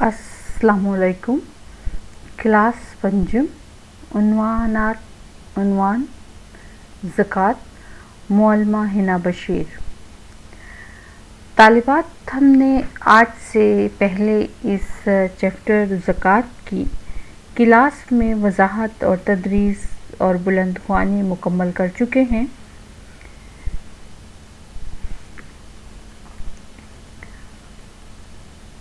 अस्सलामु अलैकुम। क्लास पंजम। उन्वान ज़कात। मौलमा हिना बशीर। तालिबात, हमने आज से पहले इस चैप्टर ज़कात की क्लास में वजाहत और तदरीस और बुलंदख्वानी मुकम्मल कर चुके हैं।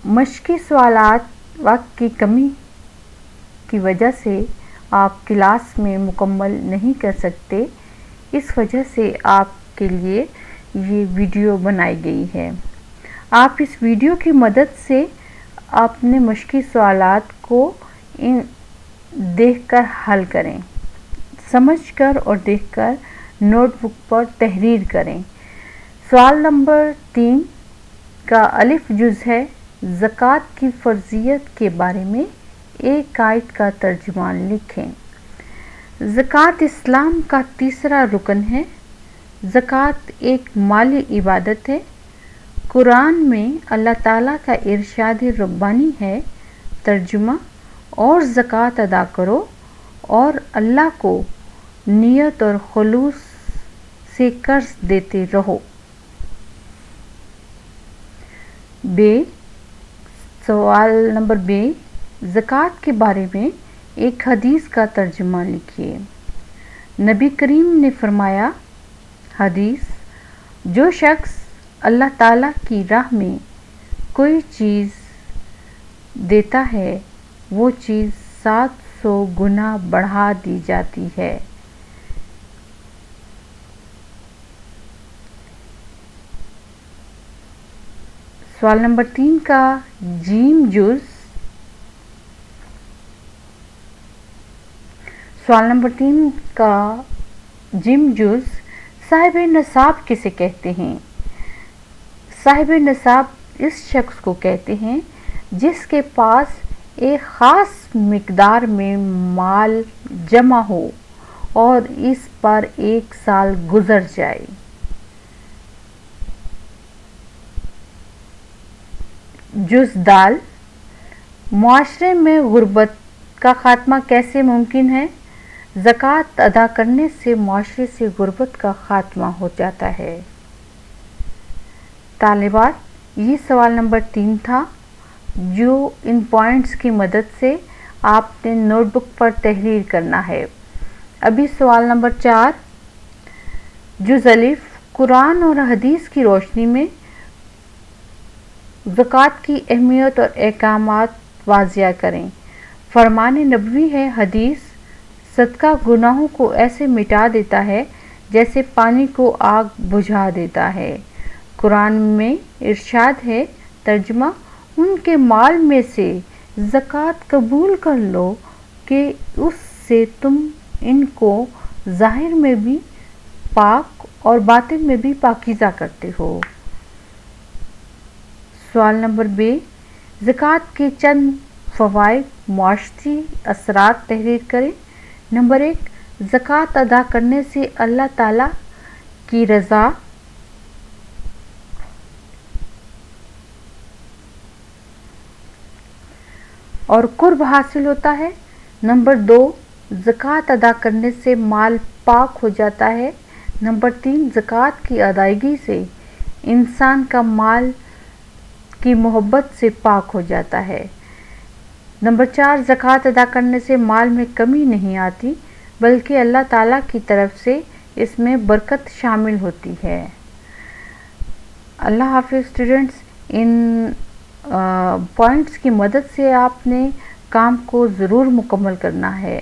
मश्की सवालात वक्त की कमी की वजह से आप क्लास में मुकम्मल नहीं कर सकते, इस वजह से आपके लिए ये वीडियो बनाई गई है। आप इस वीडियो की मदद से अपने मश्की सवालात को देखकर हल करें, समझकर और देखकर नोटबुक पर तहरीर करें। सवाल नंबर 3 का अलिफ जुज़ है। ज़कात की फ़र्ज़ियत के बारे में एक आयत का तर्जुमान लिखें। ज़कात इस्लाम का तीसरा रुकन है। ज़कात एक माली इबादत है। कुरान में अल्लाह ताला का इरशाद रब्बानी है, तर्जुमा, और ज़कात अदा करो और अल्लाह को नियत और खुलूस से कर्ज देते रहो। सवाल नंबर बे, ज़कात के बारे में एक हदीस का तर्जुमा लिखिए। नबी करीम ने फरमाया, हदीस, जो शख्स अल्लाह ताला की राह में कोई चीज़ देता है वो चीज़ 700 गुना बढ़ा दी जाती है। सवाल नंबर 3 का जीम जुज़। सवाल नंबर 3 का जिम जुज़ साहिब नसाब किसे कहते हैं? साहिब नसाब इस शख्स को कहते हैं जिसके पास एक ख़ास मिक़दार में माल जमा हो और इस पर 1 साल गुज़र जाए। जुज़ दाल, मुआशरे में गुर्बत का ख़ात्मा कैसे मुमकिन है? ज़कात अदा करने से मुआशरे से गुर्बत का ख़ात्मा हो जाता है। तालिबात, ये सवाल नंबर 3 था, जो इन पॉइंट्स की मदद से आपने नोटबुक पर तहरीर करना है। अभी सवाल नंबर 4, जुज़ अलिफ, कुरान और हदीस की रोशनी में ज़कात की अहमियत और अहकामात वाज़िया करें। फरमान नबवी है, हदीस, सदका गुनाहों को ऐसे मिटा देता है जैसे पानी को आग बुझा देता है। कुरान में इरशाद है, तर्जुमा, उनके माल में से ज़कात कबूल कर लो कि उससे तुम इनको ज़ाहिर में भी पाक और बातिन में भी पाकीज़ा करते हो। सवाल नंबर बे, ज़कात के चंद फ़वाइद, मुआशरी असरात तहरीर करें। नंबर 1, ज़कात अदा करने से अल्लाह ताला की रज़ा और कुर्ब हासिल होता है। नंबर 2, ज़कात अदा करने से माल पाक हो जाता है। नंबर 3, ज़कात की अदायगी से इंसान का माल की मोहब्बत से पाक हो जाता है। नंबर 4, ज़कात अदा करने से माल में कमी नहीं आती बल्कि अल्लाह ताला की तरफ से इसमें बरकत शामिल होती है। अल्लाह हाफ़िज़ स्टूडेंट्स। इन पॉइंट्स की मदद से आपने काम को ज़रूर मुकम्मल करना है।